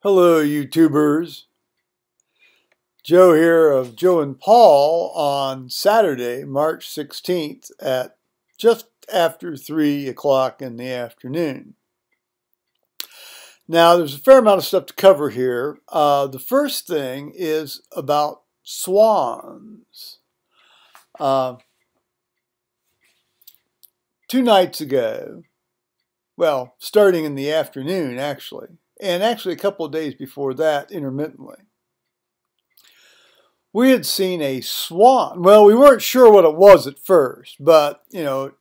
Hello, YouTubers. Joe here of Joe and Paul on Saturday, March 16th at just after 3 o'clock in the afternoon. Now, there's a fair amount of stuff to cover here. The first thing is about swans. 2 nights ago, well, starting in the afternoon, actually, and actually a couple of days before that, intermittently, we had seen a swan. Well, we weren't sure what it was at first, but, it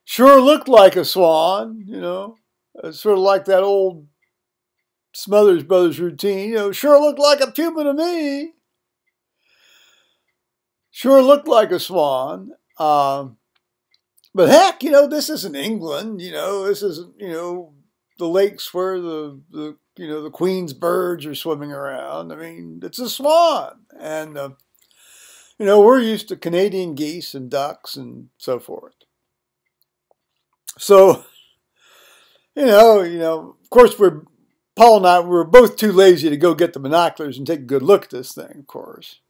sure looked like a swan, It's sort of like that old Smothers Brothers routine, sure looked like a puma to me. Sure looked like a swan. But heck, this isn't England, this isn't, the lakes where the Queen's birds are swimming around. I mean, it's a swan. And, we're used to Canadian geese and ducks and so forth. So, of course, Paul and I were both too lazy to go get the binoculars and take a good look at this thing, of course.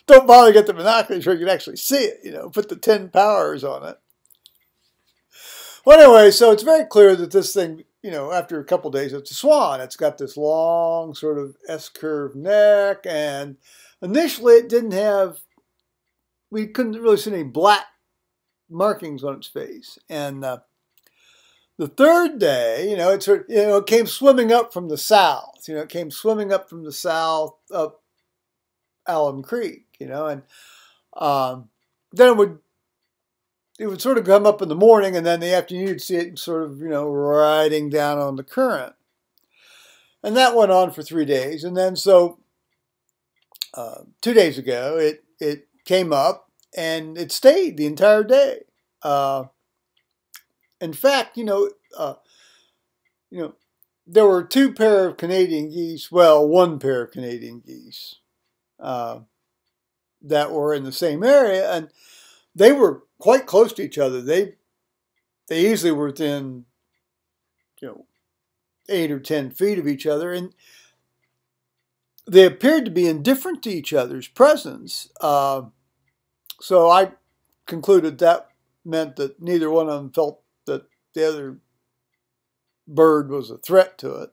Don't bother to get the binoculars where you can actually see it, put the 10 powers on it. Well, anyway, so it's very clear that this thing, after a couple of days, it's a swan. It's got this long sort of S-curved neck, and initially it didn't have, we couldn't really see any black markings on its face. And the third day, it came swimming up from the south. It came swimming up from the south up Alum Creek, and then it would sort of come up in the morning, and then in the afternoon you'd see it sort of, riding down on the current. And that went on for 3 days. And then so 2 days ago, it came up, and it stayed the entire day. In fact, there were 2 pair of Canadian geese, well, 1 pair of Canadian geese that were in the same area, and they were quite close to each other. They easily were within, 8 or 10 feet of each other, and they appeared to be indifferent to each other's presence. So I concluded that meant that neither one of them felt that the other bird was a threat to it.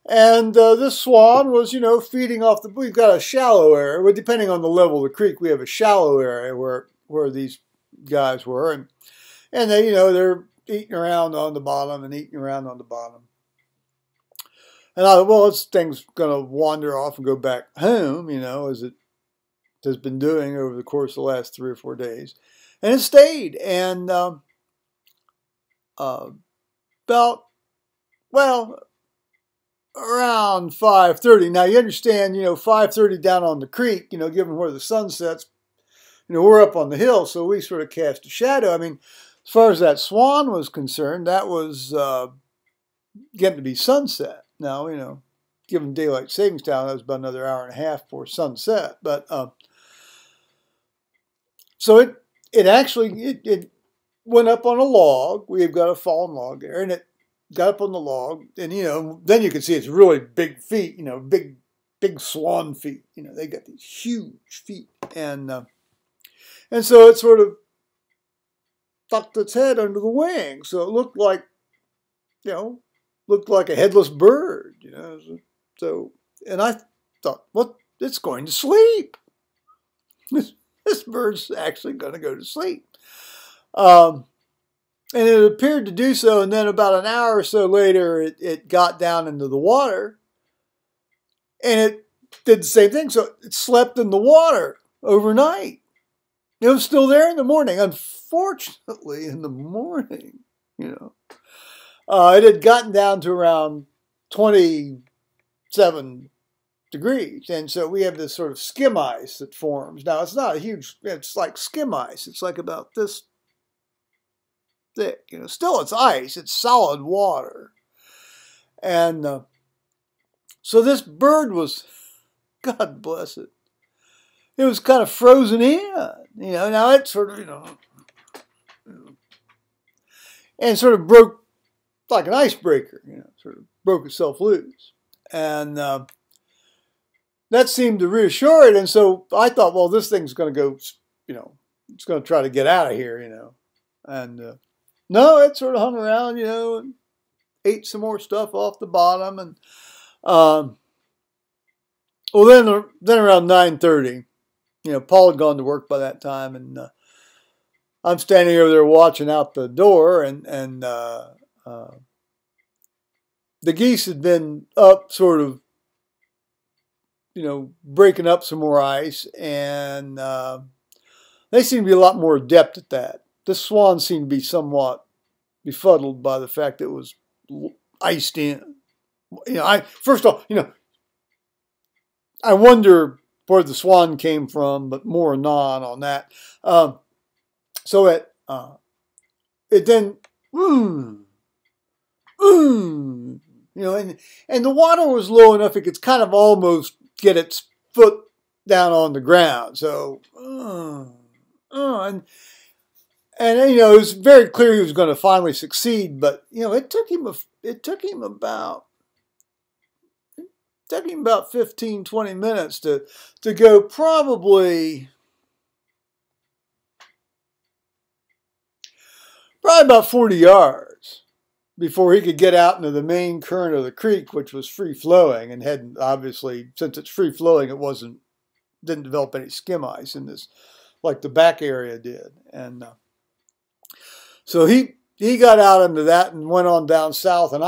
And this swan was, feeding off we've got a shallow area. Well, depending on the level of the creek, we have a shallow area where these guys were. And they, they're eating around on the bottom and eating around on the bottom. And I thought, well, this thing's going to wander off and go back home, as it has been doing over the course of the last 3 or 4 days. And it stayed. And around 5:30. Now, you understand, 5:30 down on the creek, given where the sun sets, we're up on the hill, so we sort of cast a shadow. I mean, as far as that swan was concerned, that was getting to be sunset. Now, given daylight savings time, that was about another hour and a half before sunset. But so it actually went up on a log. We've got a fallen log there, and it got up on the log, and then you can see it's really big feet, big swan feet. They got these huge feet, and so it sort of tucked its head under the wing, so it looked like, a headless bird, So, and I thought, well, it's going to sleep. This bird's actually going to go to sleep. And it appeared to do so, and then about an hour or so later, it got down into the water, and it did the same thing. So it slept in the water overnight. It was still there in the morning. Unfortunately, in the morning, it had gotten down to around 27 degrees, and so we have this sort of skim ice that forms. Now, it's not a huge, it's like skim ice. It's like about this thick, still it's ice, it's solid water. And so this bird was, God bless it, it was kind of frozen in, now it's sort of, and sort of broke like an icebreaker, sort of broke itself loose. And that seemed to reassure it. And so I thought, well, this thing's going to go, it's going to try to get out of here, And no, it sort of hung around, and ate some more stuff off the bottom. And well, then around 9:30, Paul had gone to work by that time, and I'm standing over there watching out the door, and the geese had been up, sort of, breaking up some more ice, and they seem to be a lot more adept at that. The swan seemed to be somewhat befuddled by the fact that it was iced in. First of all, I wonder where the swan came from, but more anon on that. So it then, and the water was low enough it could kind of almost get its foot down on the ground. So, and it was very clear he was going to finally succeed. But it took him about 15, 20 minutes to go probably about 40 yards before he could get out into the main current of the creek, which was free flowing and hadn't, obviously, since it's free flowing, didn't develop any skim ice in this, like the back area did. And so he got out into that and went on down south, and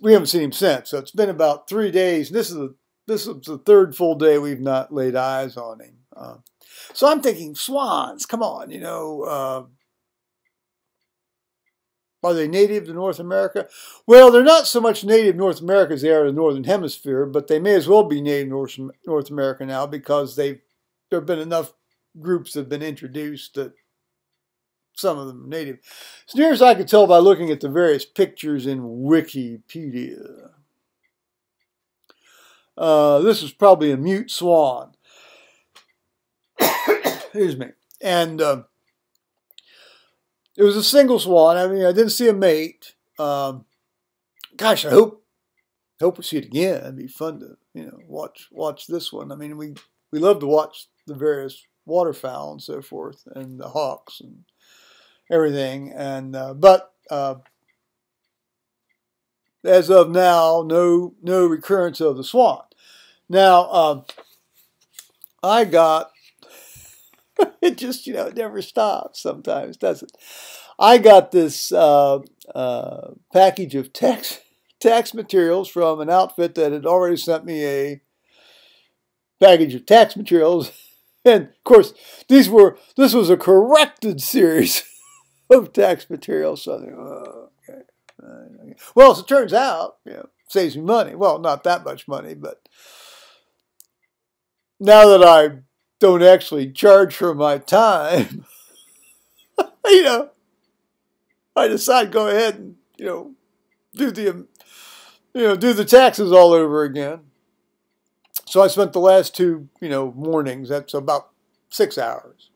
we haven't seen him since. So it's been about 3 days. This is the third full day we've not laid eyes on him. So I'm thinking, swans, come on, are they native to North America? Well, they're not so much native to North America as they are to the Northern Hemisphere, but they may as well be native to North America now because there have been enough groups that have been introduced that some of them are native. As near as I could tell by looking at the various pictures in Wikipedia. This is probably a mute swan. Excuse me. And it was a single swan. I mean, I didn't see a mate. Gosh, I hope we see it again. It'd be fun to watch this one. I mean, we love to watch the various waterfowl and so forth, and the hawks and everything. And but as of now, no recurrence of the swan. Now I got. It just, it never stops sometimes, does it? I got this package of tax materials from an outfit that had already sent me a package of tax materials. And, of course, this was a corrected series of tax materials. So I think, oh, okay. Well, as it turns out, saves me money. Well, not that much money, but now that I don't actually charge for my time, I decide to go ahead and, do the taxes all over again. So I spent the last two, mornings, that's about 6 hours,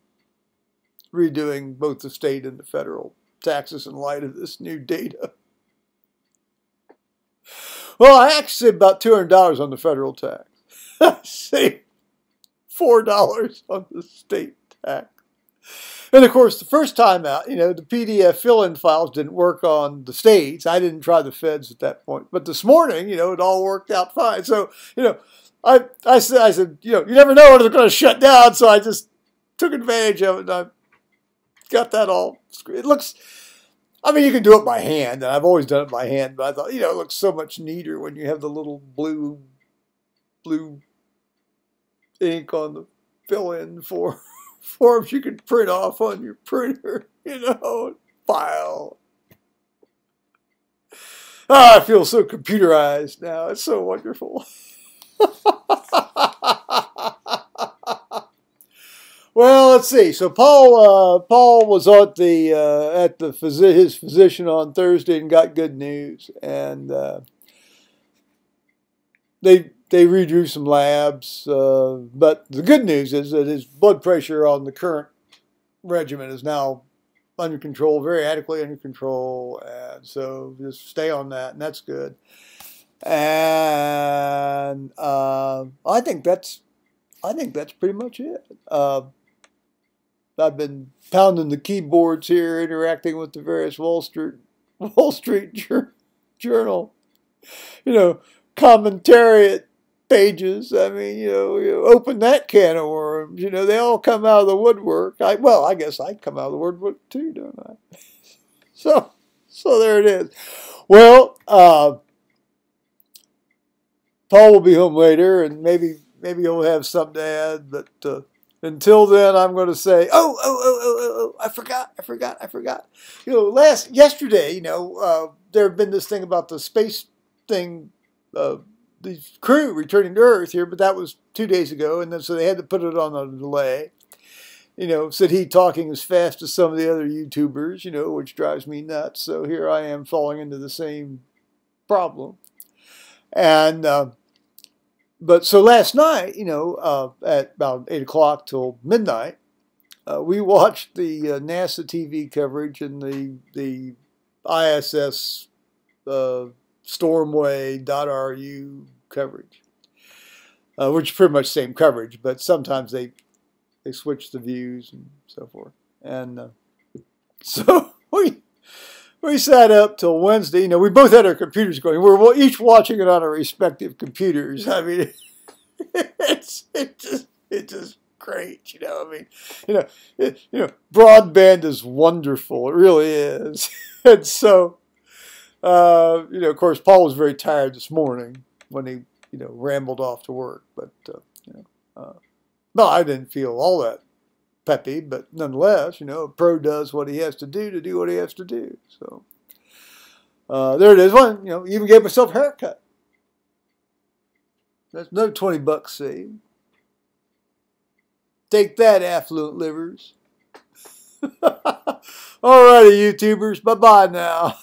redoing both the state and the federal taxes in light of this new data. Well, I actually saved about $200 on the federal tax. I saved $4 on the state tax. And of course, the first time out, the PDF fill-in files didn't work on the states. I didn't try the feds at that point. But this morning, it all worked out fine. So, I said, you never know when they're going to shut down. So I just took advantage of it, and I got that all. It looks, you can do it by hand, and I've always done it by hand. But I thought, it looks so much neater when you have the little blue ink on the fill-in forms you can print off on your printer, file. I feel so computerized now. It's so wonderful. Well, let's see. So Paul was at his physician on Thursday and got good news, and they redrew some labs, but the good news is that his blood pressure on the current regimen is now under control, very adequately under control, and so just stay on that, and that's good. And I think that's pretty much it. I've been pounding the keyboards here, interacting with the various Wall Street Journal, commentariat pages. I mean, you open that can of worms. They all come out of the woodwork. I guess I come out of the woodwork too, don't I? So there it is. Well, Paul will be home later, and maybe he'll have something to add. But until then, I'm going to say, I forgot. Yesterday, there had been this thing about the space thing, the crew returning to Earth here, but that was 2 days ago, and then so they had to put it on a delay. Said he talking as fast as some of the other YouTubers, which drives me nuts. So here I am falling into the same problem. And but so last night, at about 8 o'clock till midnight, we watched the NASA TV coverage and the ISS Stormway.ru coverage, which is pretty much the same coverage, but sometimes they switch the views and so forth. And so we sat up till Wednesday. We both had our computers going. We were each watching it on our respective computers. I mean, it's just great. Broadband is wonderful. It really is. And so, of course, Paul was very tired this morning when he, rambled off to work. But no, I didn't feel all that peppy, but nonetheless, a pro does what he has to do what he has to do. So there it is. One, even gave myself a haircut. That's another $20 saved. Take that, affluent livers. All righty, YouTubers. Bye-bye now.